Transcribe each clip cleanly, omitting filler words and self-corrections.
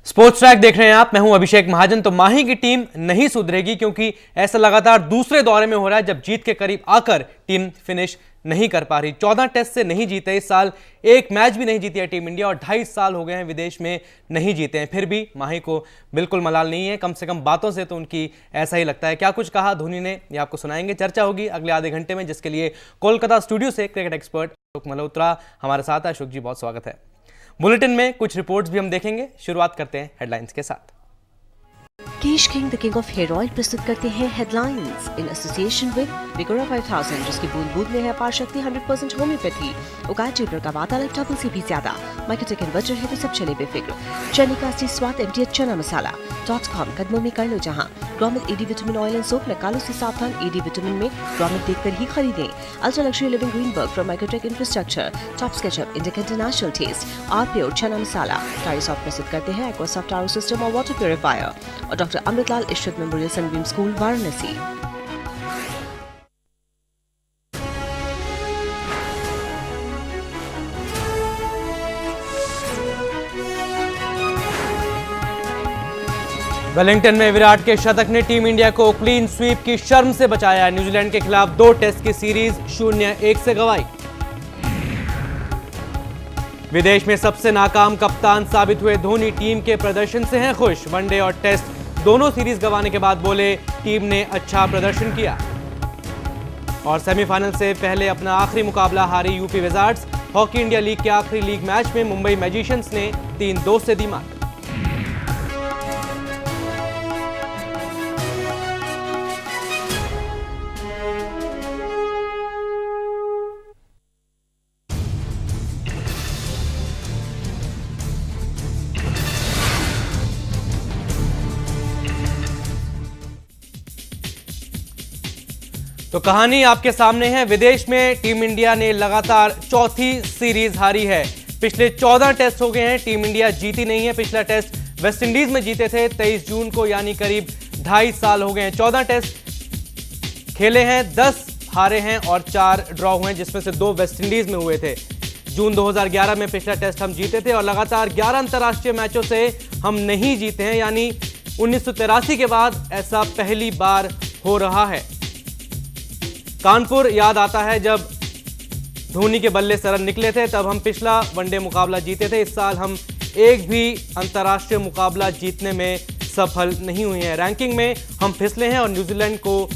Sports track देख रहे हैं आप। मैं हूं अभिषेक महाजन। तो माही की टीम नहीं सुधरेगी क्योंकि ऐसा लगातार दूसरे दौरे में हो रहा है जब जीत के करीब आकर टीम फिनिश नहीं कर पा रही। 14 टेस्ट से नहीं जीते इस साल, एक मैच भी नहीं जीती है टीम इंडिया और 2.5 साल हो गए हैं विदेश में नहीं जीते हैं। फिर भी माही को बिल्कुल मलाल नहीं है, कम से कम बातों से तो उनकी ऐसा ही लगता है। क्या कुछ कहा धोनी ने ये आपको सुनाएंगे। चर्चा होगी अगले आधे घंटे में, जिसके लिए कोलकाता स्टूडियो से क्रिकेट एक्सपर्ट अशोक मल्होत्रा हमारे साथ है। अशोक जी, बहुत स्वागत है। बुलेटिन में कुछ रिपोर्ट्स भी हम देखेंगे। शुरुआत करते हैं हेडलाइंस के साथ। Kesh king the king of hair oil प्रस्तुत करते हैं headlines in association with Vigora 5000, जिसकी बूंद बूंद में है अपार शक्ति 100% होम्योपैथी। उगाया जेबर का वातावरण डबल से भी ज्यादा। माइकोटेक इन्वर्टर है तो सब चले बेफिक्र। चनिका सी स्वाद एमडीएच चना मसाला .com कदमों में कर लो जहां। ग्रोमेट एडी विटामिन ऑयल एंड सोप में कालों से सावधान। एडी विटामिन में ग्रोमेट देखकर ही खरीदें। Ultra luxury living Greenberg from माइकोटेक इंफ्रास्ट्रक्चर। टॉप स्केचअप India international test. R pure chana masala. टाइसॉफ्ट प्रस्तुत करते हैं एक्वासॉफ्ट आरओ सिस्टम और वाटर प्यूरिफायर। और doctor Amritlal Ishrat memorial Sunbeam school Varanasi. Wellington में विराट के शतक ने टीम इंडिया को क्लीन स्वीप की शर्म से बचाया। न्यूजीलैंड के खिलाफ 2 टेस्ट की सीरीज 0-1 से गंवाई। विदेश में सबसे नाकाम कप्तान साबित हुए धोनी टीम के प्रदर्शन से हैं खुश। वनडे और टेस्ट दोनों सीरीज गंवाने के बाद बोले टीम ने अच्छा प्रदर्शन किया। और सेमीफाइनल से पहले अपना आखिरी मुकाबला हारी UP Wizards. Hockey India league के आखिरी लीग मैच में मुंबई मैजिशियंस ने 3-2 से दी मात। तो कहानी आपके सामने है। विदेश में टीम इंडिया ने लगातार चौथी सीरीज हारी है। पिछले 14 टेस्ट हो गए हैं, टीम इंडिया जीती नहीं है। पिछला टेस्ट वेस्ट इंडीज में जीते थे 23 जून को, यानी करीब 2.5 साल हो गए हैं। 14 टेस्ट खेले हैं, 10 हारे हैं और 4 ड्रॉ हुए हैं, जिसमें से 2 वेस्ट इंडीज में हुए थे। जून 2011 में पिछला टेस्ट हम जीते थे और लगातार 11 अंतर्राष्ट्रीय मैचों से हम नहीं जीते हैं, यानी 1983 के बाद ऐसा पहली बार हो रहा है। कानपुर याद आता है जब धोनी के बल्ले से रन निकले थे, तब हम पिछला वनडे मुकाबला जीते थे। इस साल हम एक भी अंतर्राष्ट्रीय मुकाबला जीतने में सफल नहीं हुए हैं। रैंकिंग में हम फिसले हैं और न्यूजीलैंड को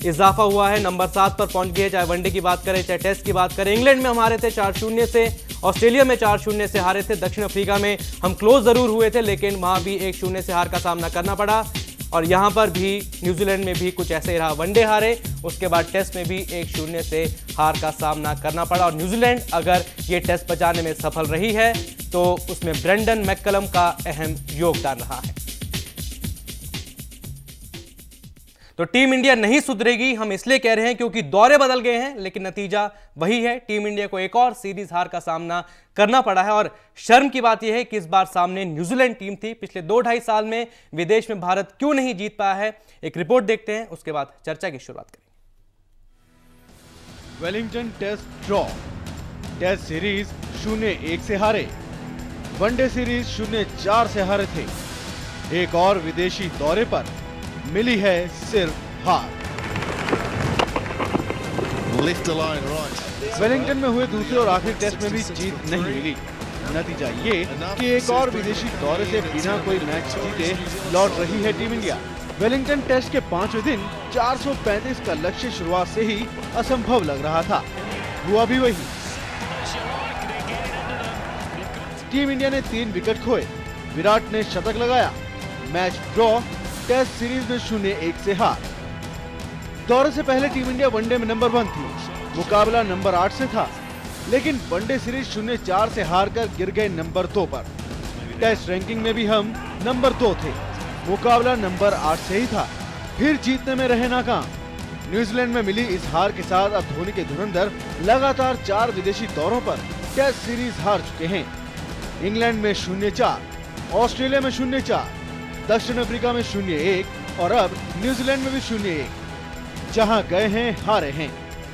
इजाफा हुआ है, नंबर 7 पर पहुंच गए। चाहे वनडे की बात करें चाहे टेस्ट की बात करें। इंग्लैंड में हम हारे थे 4-0 से, ऑस्ट्रेलिया में 4-0 से हारे थे। दक्षिण अफ्रीका में हम क्लोज जरूर हुए थे, लेकिन वहां भी 1-0 से हार का सामना करना पड़ा। और यहां पर भी न्यूजीलैंड में भी कुछ ऐसे ही रहा। वनडे हारे, उसके बाद टेस्ट में भी 1-0 से हार का सामना करना पड़ा। और न्यूजीलैंड अगर ये टेस्ट बचाने में सफल रही है तो उसमें ब्रेंडन मैककलम का अहम योगदान रहा है। तो टीम इंडिया नहीं सुधरेगी हम इसलिए कह रहे हैं क्योंकि दौरे बदल गए हैं, लेकिन नतीजा वही है। टीम इंडिया को एक और सीरीज हार का सामना करना पड़ा है। और शर्म की बात यह है कि इस बार सामने न्यूजीलैंड टीम थी। पिछले 2-2.5 साल में विदेश में भारत क्यों नहीं जीत पाया है, एक रिपोर्ट देखते हैं, उसके बाद चर्चा की शुरुआत करेंगे। Wellington test draw. Test series 0-1 से हारे। वनडे सीरीज 0-4 से हारे थे। एक और विदेशी दौरे पर मिली है सिर्फ हार। वेलिंगटन में हुए दूसरे और आखिरी टेस्ट में भी जीत नहीं मिली। नतीजा ये कि एक और विदेशी दौरे से बिना कोई मैच जीते लौट रही है टीम इंडिया। वेलिंगटन टेस्ट के 5वें दिन 435 का लक्ष्य शुरुआत से ही असंभव लग रहा था। हुआ भी वही। टीम इंडिया ने 3 विकेट खोए। विराट ने शतक लगाया। Match draw. टेस्ट सीरीज में 0-1 से हार। दौरे से पहले टीम इंडिया वनडे में नंबर 1 थी। मुकाबला नंबर 8 से था, लेकिन वनडे सीरीज 0-4 से हारकर गिर गए नंबर 2 पर। टेस्ट रैंकिंग में भी हम नंबर 2 थे। मुकाबला नंबर 8 से ही था, फिर जीतने में रहे नाकाम। न्यूजीलैंड में मिली इस हार के साथ अब धोनी के धुरंधर लगातार 4 विदेशी दौरों पर टेस्ट सीरीज हार चुके हैं। इंग्लैंड में 0-4, ऑस्ट्रेलिया में 0-4, दक्षिण अफ्रीका में 0-1 और अब न्यूजीलैंड में भी 0-1। जहां गए हैं हारे हैं।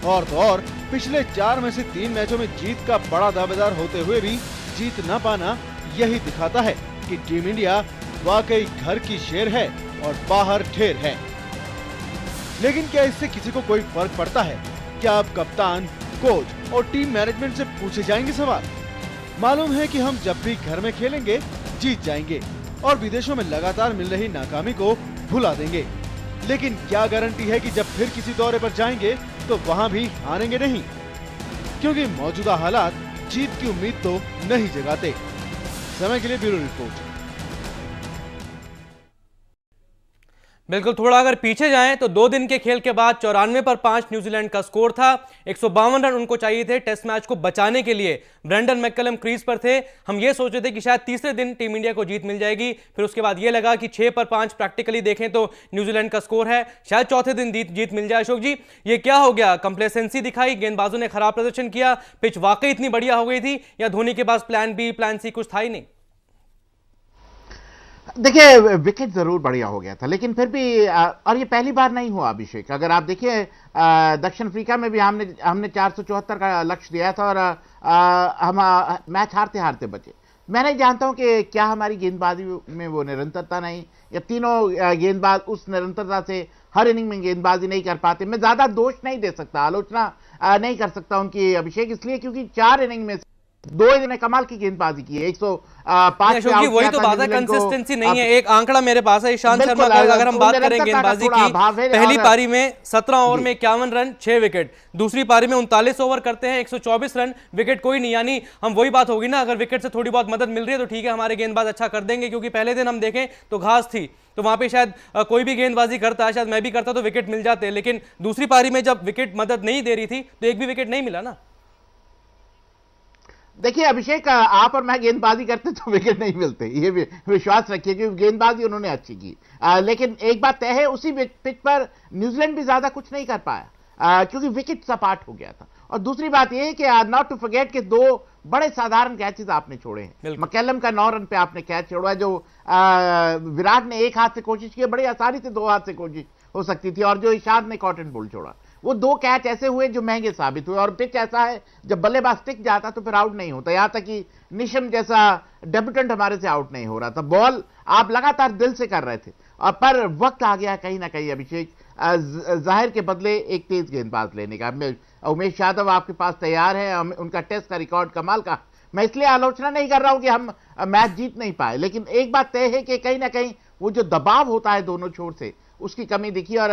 और तो और पिछले 4 में से 3 मैचों में जीत का बड़ा दावेदार होते हुए भी जीत न पाना यही दिखाता है कि टीम इंडिया वाकई घर की शेर है और बाहर ढेर है। लेकिन क्या इससे किसी को कोई फर्क पड़ता है? क्या अब कप्तान, कोच और टीम मैनेजमेंट से पूछे जाएंगे सवाल? मालूम है कि हम जब भी घर में खेलेंगे जीत जाएंगे और विदेशों में लगातार मिल रही नाकामी को भुला देंगे। लेकिन क्या गारंटी है कि जब फिर किसी दौरे पर जाएंगे तो वहां भी हारेंगे नहीं? क्योंकि मौजूदा हालात जीत की उम्मीद तो नहीं जगाते। समय के लिए ब्यूरो रिपोर्ट। बिल्कुल, थोड़ा अगर पीछे जाएं तो 2 दिन के खेल के बाद 94 पर 5 न्यूजीलैंड का स्कोर था। 152 रन उनको चाहिए थे टेस्ट मैच को बचाने के लिए। ब्रेंडन मैककलम क्रीज पर थे। हम ये सोच रहे थे कि शायद तीसरे दिन टीम इंडिया को जीत मिल जाएगी। फिर उसके बाद ये लगा कि 6 पर 5 प्रैक्टिकली देखें तो न्यूजीलैंड का स्कोर है, शायद चौथे दिन जीत मिल जाए। अशोक जी, ये क्या हो गया? कंप्लेसेंसी दिखाई, गेंदबाजों ने खराब प्रदर्शन किया, पिच वाकई इतनी बढ़िया हो गई थी, या धोनी के पास प्लान बी प्लान सी कुछ था ही नहीं? देखिए, विकेट जरूर बढ़िया हो गया था, लेकिन फिर भी और ये पहली बार नहीं हुआ अभिषेक। अगर आप देखिए दक्षिण अफ्रीका में भी हमने 474 का लक्ष्य दिया था और हम मैच हारते हारते बचे। मैं नहीं जानता हूं कि क्या हमारी गेंदबाजी में वो निरंतरता नहीं, या तीनों गेंदबाज उस निरंतरता से हर इनिंग में गेंदबाजी नहीं कर पाते। मैं ज्यादा दोष नहीं दे सकता, आलोचना नहीं कर सकता उनकी अभिषेक, इसलिए क्योंकि 4 इनिंग में 2 ने कमाल की गेंदबाजी की है। 105 पे आउट वही तो बात है, कंसिस्टेंसी नहीं है। एक आंकड़ा मेरे पास है ईशांत शर्मा का, अगर हम बात करें गेंदबाजी की, पहली पारी में 17 ओवर में 51 रन 6 विकेट, दूसरी पारी में 39 ओवर करते हैं 124 रन, विकेट कोई नहीं। यानी हम वही बात होगी ना, अगर विकेट से थोड़ी बहुत मदद मिल रही है तो ठीक है, हमारे गेंदबाज अच्छा कर देंगे। क्योंकि पहले दिन हम देखें तो घास थी, तो वहां पे शायद कोई भी गेंदबाजी करता है, शायद मैं भी करता तो विकेट मिल जाते। लेकिन दूसरी पारी में जब विकेट मदद नहीं दे रही थी तो एक भी विकेट नहीं मिला ना। देखिए अभिषेक, आप और मैं गेंदबाजी करते तो विकेट नहीं मिलते, ये विश्वास रखिए, क्योंकि गेंदबाजी उन्होंने अच्छी की। लेकिन एक बात तय है, उसी पिच पर न्यूजीलैंड भी ज्यादा कुछ नहीं कर पाया, क्योंकि विकेट सपाट हो गया था। और दूसरी बात यह है कि नॉट टू फॉरगेट कि 2 बड़े साधारण कैचेस आपने छोड़े हैं। मैककलम का 9 रन पे आपने कैच छोड़ा, जो विराट ने एक हाथ से कोशिश की, बड़ी आसानी से 2 हाथ से कोशिश हो सकती थी, और जो ईशान ने कॉटन बॉल छोड़ा, वो 2 कैच ऐसे हुए जो महंगे साबित हुए। और पिच ऐसा है, जब बल्लेबाज टिक जाता तो फिर आउट नहीं होता। यहां तक कि निशम जैसा डेब्यूटेंट हमारे से आउट नहीं हो रहा था। बॉल आप लगातार दिल से कर रहे थे, और पर वक्त आ गया कहीं ना कहीं अभिषेक, जाहिर के बदले एक तेज गेंदबाज लेने का। उमेश यादव आपके पास तैयार है, उनका टेस्ट का रिकॉर्ड कमाल का। मैं इसलिए आलोचना नहीं कर रहा हूं कि हम मैच जीत नहीं पाए, लेकिन एक बात तय है कि कहीं ना कहीं वो जो दबाव होता है दोनों छोर से, उसकी कमी दिखी। और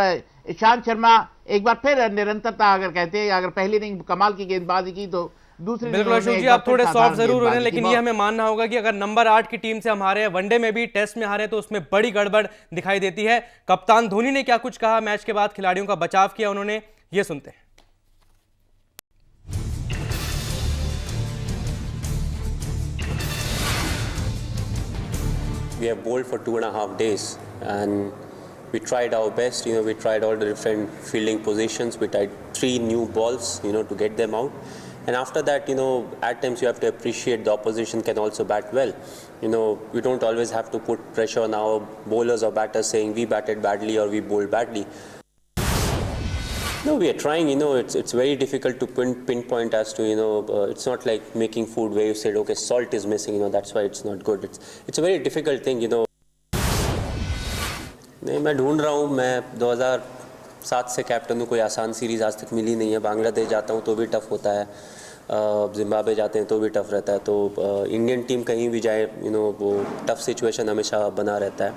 ईशांत शर्मा एक बार फिर निरंतरता, अगर कहते हैं, अगर पहली इनिंग कमाल की गेंदबाजी की तो दूसरी। बिल्कुल अशोक जी, आप थोड़े सॉफ्ट जरूर हो रहे हैं, लेकिन ये हमें मानना होगा कि अगर नंबर 8 की टीम से हम हारे हैं, वनडे में भी टेस्ट में हारे, तो उसमें बड़ी गड़बड़ दिखाई देती है। कप्तान धोनी ने क्या कुछ कहा मैच के बाद, खिलाड़ियों का बचाव किया उन्होंने, ये सुनते हैं। We have bowled for 2.5 days and we tried our best. We tried all the different fielding positions. We tried 3 new balls, to get them out. And after that, at times you have to appreciate the opposition can also bat well. We don't always have to put pressure on our bowlers or batters saying we batted badly or we bowled badly. No, we are trying. It's very difficult to pinpoint as to it's not like making food where you said okay, salt is missing. That's why it's not good. It's a very difficult thing. नहीं, मैं ढूंढ रहा हूँ। मैं 2007 से captain हूँ, कोई आसान सीरीज आज तक मिली नहीं है। बांग्लादेश जाता हूँ तो भी टफ होता है, जिम्बाब्वे जाते हैं तो भी टफ रहता है। तो इंडियन टीम कहीं भी जाए, वो टफ सिचुएशन हमेशा बना रहता है।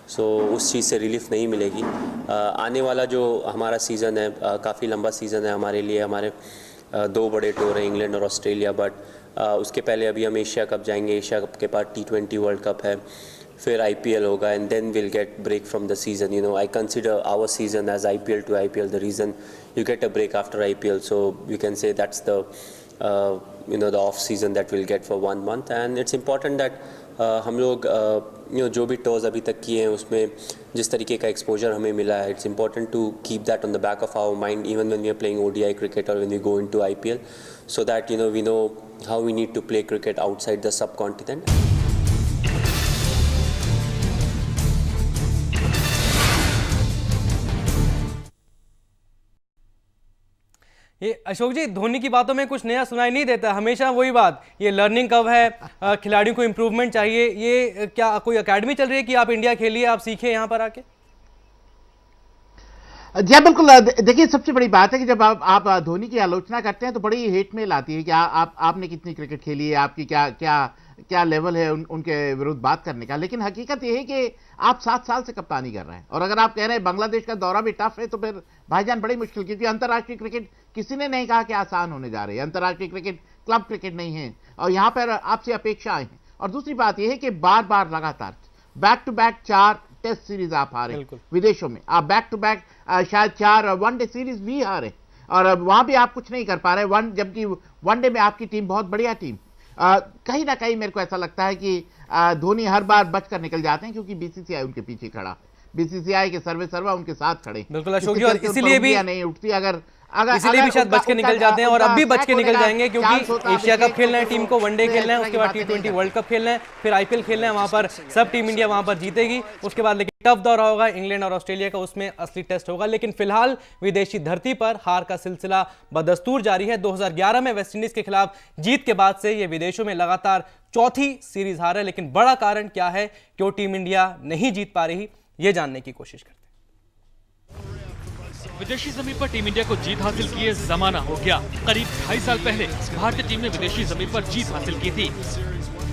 सो उस चीज़ से रिलीफ नहीं मिलेगी। आने वाला जो हमारा सीज़न है, काफ़ी लंबा सीज़न है हमारे लिए। हमारे 2 बड़े टूर हैं, इंग्लैंड और ऑस्ट्रेलिया, बट उसके पहले अभी हम एशिया कप जाएंगे। एशिया कप के बाद T20 वर्ल्ड कप है, फिर IPL होगा, and then will get break from the season. I consider our season as IPL to IPL. The reason you get a break after IPL, so you can say that's the the off season that we'll get for 1 month. And it's important that हम लोग जो भी tours अभी तक किए हैं उसमें जिस तरीके का एक्सपोजर हमें मिला है, it's important to keep that on the back of our mind even when we are playing ODI cricket और when we go into IPL, so that we know how we need to play cricket outside the subcontinent. ये अशोक जी, धोनी की बातों में कुछ नया सुनाई नहीं देता, हमेशा वही बात, ये लर्निंग कब है, खिलाड़ियों को इंप्रूवमेंट चाहिए। ये क्या कोई एकेडमी चल रही है कि आप इंडिया खेलिए, आप सीखे यहाँ पर आके? जी बिल्कुल। देखिए, सबसे बड़ी बात है कि जब आप धोनी की आलोचना करते हैं तो बड़ी हेट मेल आती है कि आपने कितनी क्रिकेट खेली है, आपकी क्या लेवल है उनके विरुद्ध बात करने का। लेकिन हकीकत यह है कि आप 7 साल से कप्तानी कर रहे हैं, और अगर आप कह रहे हैं बांग्लादेश का दौरा भी टफ है, तो फिर भाईजान बड़ी मुश्किल, क्योंकि अंतर्राष्ट्रीय क्रिकेट किसी ने नहीं कहा कि आसान होने जा रही है। अंतर्राष्ट्रीय क्रिकेट क्लब क्रिकेट नहीं है, और यहां पर आपसे अपेक्षाएं हैं। और दूसरी बात यह है कि बार बार लगातार back to back 4 test series आप हारे विदेशों में, आप बैक टू बैक शायद 4 वनडे सीरीज भी हारे, और वहां भी आप कुछ नहीं कर पा रहे, जबकि वनडे में आपकी टीम बहुत बढ़िया टीम। कहीं ना कहीं मेरे को ऐसा लगता है कि धोनी हर बार बचकर निकल जाते हैं, क्योंकि बीसीसीआई उनके पीछे खड़ा, बीसीसीआई के सर्वे उनके साथ खड़े। बिल्कुल अशोक जी, और इसीलिए भी नहीं उठती, इसीलिए भी शायद बच के निकल जाते हैं, और अब भी बच के निकल जाएंगे, क्योंकि एशिया कप खेलना है टीम को, वनडे खेलना है, उसके बाद T20 वर्ल्ड कप खेलना है, फिर आईपीएल खेलना है, वहां पर सब टीम इंडिया वहां पर जीतेगी। उसके बाद लेकिन टफ दौरा होगा इंग्लैंड और ऑस्ट्रेलिया का, उसमें असली टेस्ट होगा। लेकिन फिलहाल विदेशी धरती पर हार का सिलसिला बदस्तूर जारी है। 2011 में वेस्टइंडीज के खिलाफ जीत के बाद से ये विदेशों में लगातार चौथी सीरीज हार है। लेकिन बड़ा कारण क्या है, क्यों टीम इंडिया नहीं जीत पा रही, ये जानने की कोशिश करते हैं। विदेशी जमीन पर टीम इंडिया को जीत हासिल किए जमाना हो गया। करीब 2.5 साल पहले भारतीय टीम ने विदेशी जमीन पर जीत हासिल की थी।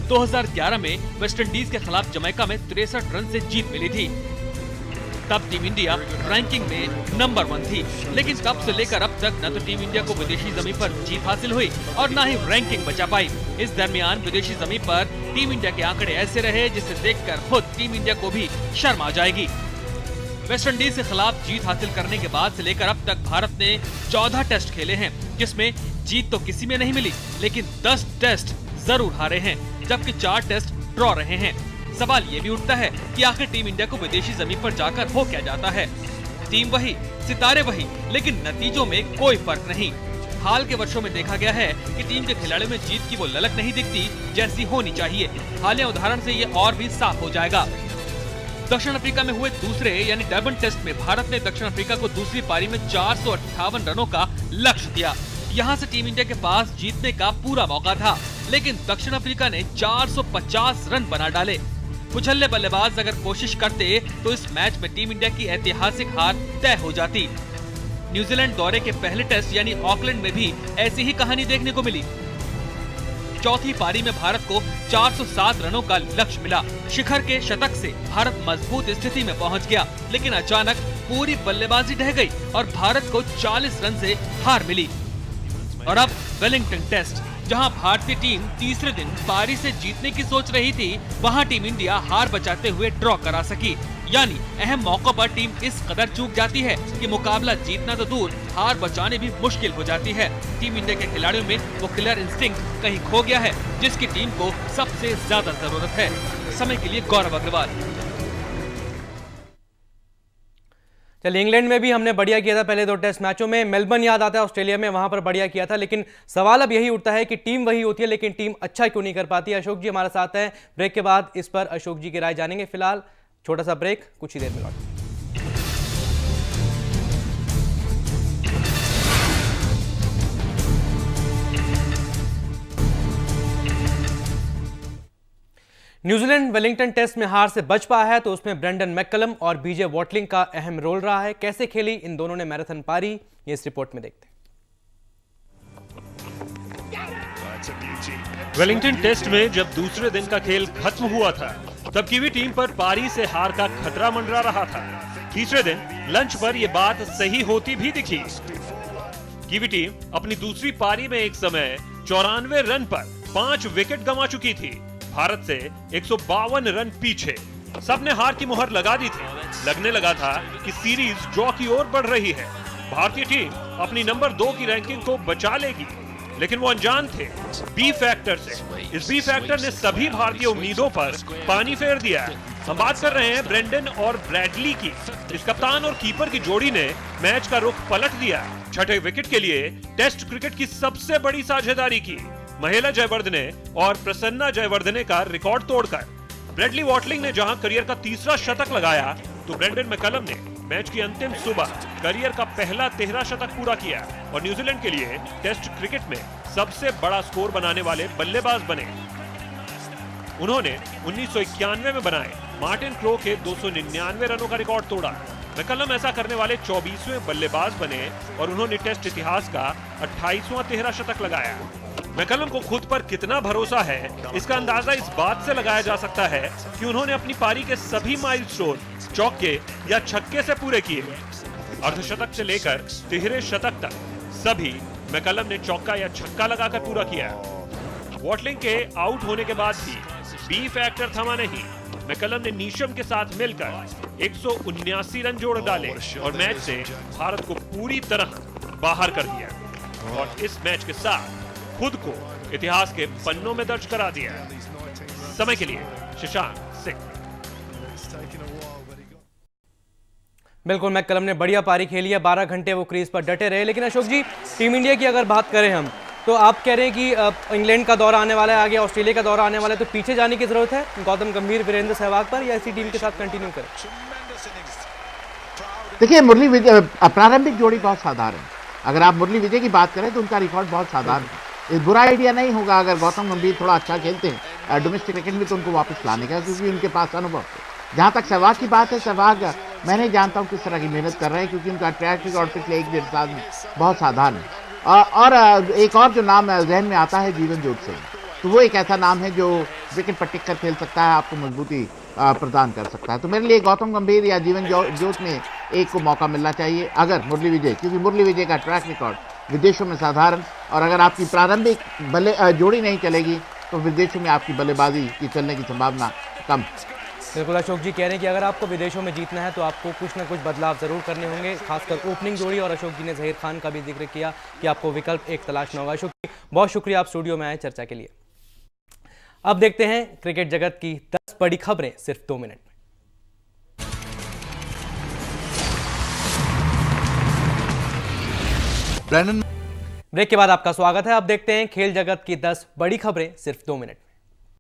2011 में वेस्टइंडीज के खिलाफ जमैका में 63 रन से जीत मिली थी। तब टीम इंडिया रैंकिंग में नंबर 1 थी, लेकिन तब से लेकर अब तक न तो टीम इंडिया को विदेशी जमीन पर जीत हासिल हुई और न ही रैंकिंग बचा पाई। इस दरमियान विदेशी जमीन पर टीम इंडिया के आंकड़े ऐसे रहे जिसे देखकर खुद टीम इंडिया को भी शर्म आ जाएगी। वेस्टइंडीज के खिलाफ जीत हासिल करने के बाद से लेकर अब तक भारत ने 14 टेस्ट खेले हैं, जिसमें जीत तो किसी में नहीं मिली, लेकिन 10 टेस्ट जरूर हारे हैं, जबकि 4 टेस्ट ड्रॉ रहे हैं। सवाल ये भी उठता है कि आखिर टीम इंडिया को विदेशी जमीन पर जाकर हो क्या जाता है। टीम वही, सितारे वही, लेकिन नतीजों में कोई फर्क नहीं। हाल के वर्षों में देखा गया है कि टीम के खिलाड़ियों में जीत की वो ललक नहीं दिखती जैसी होनी चाहिए। हालिया उदाहरण से ये और भी साफ हो जाएगा। दक्षिण अफ्रीका में हुए दूसरे यानी डरबन टेस्ट में भारत ने दक्षिण अफ्रीका को दूसरी पारी में 458 रनों का लक्ष्य दिया। यहां से टीम इंडिया के पास जीतने का पूरा मौका था, लेकिन दक्षिण अफ्रीका ने 450 रन बना डाले। उछल्ले बल्लेबाज अगर कोशिश करते तो इस मैच में टीम इंडिया की ऐतिहासिक हार तय हो जाती। न्यूजीलैंड दौरे के पहले टेस्ट यानी ऑकलैंड में भी ऐसी ही कहानी देखने को मिली। चौथी पारी में भारत को 407 रनों का लक्ष्य मिला। शिखर के शतक से भारत मजबूत स्थिति में पहुंच गया, लेकिन अचानक पूरी बल्लेबाजी ढह गई और भारत को 40 रन से हार मिली। और अब वेलिंगटन टेस्ट, जहां भारतीय टीम तीसरे दिन पारी से जीतने की सोच रही थी, वहां टीम इंडिया हार बचाते हुए ड्रॉ करा सकी। यानी अहम मौकों पर टीम इस कदर चूक जाती है कि मुकाबला जीतना तो दूर, हार बचाने भी मुश्किल हो जाती है। टीम इंडिया के खिलाड़ियों में वो किलर इंस्टिंक्ट कहीं खो गया है, जिसकी टीम को सबसे ज्यादा जरूरत है। समय के लिए गौरव अग्रवाल। चलिए, इंग्लैंड में भी हमने बढ़िया किया था पहले 2 टेस्ट मैचों में। मेलबर्न याद आता है, ऑस्ट्रेलिया में, वहां पर बढ़िया किया था। लेकिन सवाल अब यही उठता है कि टीम वही होती है, लेकिन टीम अच्छा क्यों नहीं कर पाती। अशोक जी हमारे साथ हैं, ब्रेक के बाद इस पर अशोक जी की राय जानेंगे। फिलहाल छोटा सा ब्रेक, कुछ ही देर में लौटेंगे। न्यूजीलैंड वेलिंगटन टेस्ट में हार से बच पाया है, तो उसमें ब्रेंडन मैककलम और बीजे वॉटलिंग का अहम रोल रहा है। कैसे खेली इन दोनों ने मैराथन पारी, ये इस रिपोर्ट में देखते हैं। वेलिंगटन टेस्ट में जब दूसरे दिन का खेल खत्म हुआ था, तब कीवी टीम पर पारी से हार का खतरा मंडरा रहा था। तीसरे दिन लंच पर यह बात सही होती भी दिखी। कीवी टीम अपनी दूसरी पारी में एक समय 94 रन पर 5 विकेट गंवा चुकी थी। भारत से 152 रन पीछे। सबने हार की मुहर लगा दी थी। लगने लगा था कि सीरीज ड्रॉ की ओर बढ़ रही है। भारतीय टीम अपनी नंबर 2 की रैंकिंग को बचा लेगी, लेकिन वो अनजान थे बी फैक्टर से। इस बी फैक्टर ने सभी भारतीय उम्मीदों पर पानी फेर दिया है। हम बात कर रहे हैं ब्रेंडन और ब्रैडली की। इस कप्तान और कीपर की जोड़ी ने मैच का रुख पलट दिया। छठे विकेट के लिए टेस्ट क्रिकेट की सबसे बड़ी साझेदारी की महेला जयवर्धने और प्रसन्ना जयवर्धने का रिकॉर्ड तोड़कर। ब्रैडली वॉटलिंग ने जहां करियर का तीसरा शतक लगाया, तो ब्रेंडन मैककलम ने मैच की अंतिम सुबह करियर का पहला 13 शतक पूरा किया और न्यूजीलैंड के लिए टेस्ट क्रिकेट में सबसे बड़ा स्कोर बनाने वाले बल्लेबाज बने। उन्होंने 1991 में बनाए मार्टिन क्रो के 299 रनों का रिकॉर्ड तोड़ा। मैकलम ऐसा करने वाले 24वें बल्लेबाज बने और उन्होंने टेस्ट इतिहास का 28वां 13 शतक लगाया। मैकलम को खुद पर कितना भरोसा है, इसका अंदाजा इस बात से लगाया जा सकता है कि उन्होंने अपनी पारी के सभी माइलस्टोन चौके या छक्के से पूरे किए। अर्धशतक से लेकर 13 शतक तक सभी मैकलम ने चौका या छक्का लगाकर पूरा किया। वॉटलिंग के आउट होने के बाद भी बी फैक्टर थमा नहीं। मैकलम ने नीशम के साथ मिलकर 179 रन जोड़ डाले और मैच से भारत को पूरी तरह बाहर कर दिया और इस मैच के साथ खुद को इतिहास के पन्नों में दर्ज करा दिया। समय के लिए शशांक सिंह। बिल्कुल, मैकलम ने बढ़िया पारी खेली है, 12 घंटे वो क्रीज पर डटे रहे। लेकिन अशोक जी, टीम इंडिया की अगर बात करें हम, तो आप कह रहे हैं कि इंग्लैंड का दौरा आने वाला है, आगे ऑस्ट्रेलिया का दौरा आने वाला है, तो पीछे जाने की जरूरत है गौतम गंभीर, वीरेंद्र सहवाग पर, या इसी टीम के साथ कंटिन्यू करें? देखिए, मुरली विजय प्रारंभिक जोड़ी बहुत साधारण है। अगर आप मुरली विजय की बात करें तो उनका रिकॉर्ड बहुत साधारण है। एक बुरा आइडिया नहीं होगा अगर गौतम गंभीर थोड़ा अच्छा खेलते हैं डोमेस्टिक क्रिकेट में तो उनको वापस लाने का, क्योंकि उनके पास अनुभव है। जहां तक सहवाग की बात है, सहवाग मैं नहीं जानता हूं किस तरह की मेहनत कर रहे हैं, क्योंकि उनका ट्रैक रिकॉर्ड पिछले 1-1.5 साल में बहुत साधारण है। और एक और जो नाम जहन में आता है, जीवन जोत सिंह, तो वो एक ऐसा नाम है जो विकेट पर टिक कर खेल सकता है, आपको मजबूती प्रदान कर सकता है। तो मेरे लिए गौतम गंभीर या जीवन जोत में एक को मौका मिलना चाहिए। अगर मुरली विजय, क्योंकि मुरली विजय का ट्रैक रिकॉर्ड विदेशों में साधारण, और अगर आपकी प्रारंभिक जोड़ी नहीं चलेगी तो विदेशों में आपकी बल्लेबाजी की चलने की संभावना कम। बिल्कुल, अशोक जी कह रहे हैं कि अगर आपको विदेशों में जीतना है तो आपको कुछ ना कुछ बदलाव जरूर करने होंगे, खासकर ओपनिंग जोड़ी। और अशोक जी ने जहीर खान का भी जिक्र किया कि आपको विकल्प एक तलाशना होगा। अशोक जी, बहुत शुक्रिया, आप स्टूडियो में आए चर्चा के लिए। अब देखते हैं क्रिकेट जगत की 10 बड़ी खबरें सिर्फ 2 मिनट में। ब्रेक के बाद आपका स्वागत है। अब देखते हैं खेल जगत की 10 बड़ी खबरें सिर्फ 2 मिनट।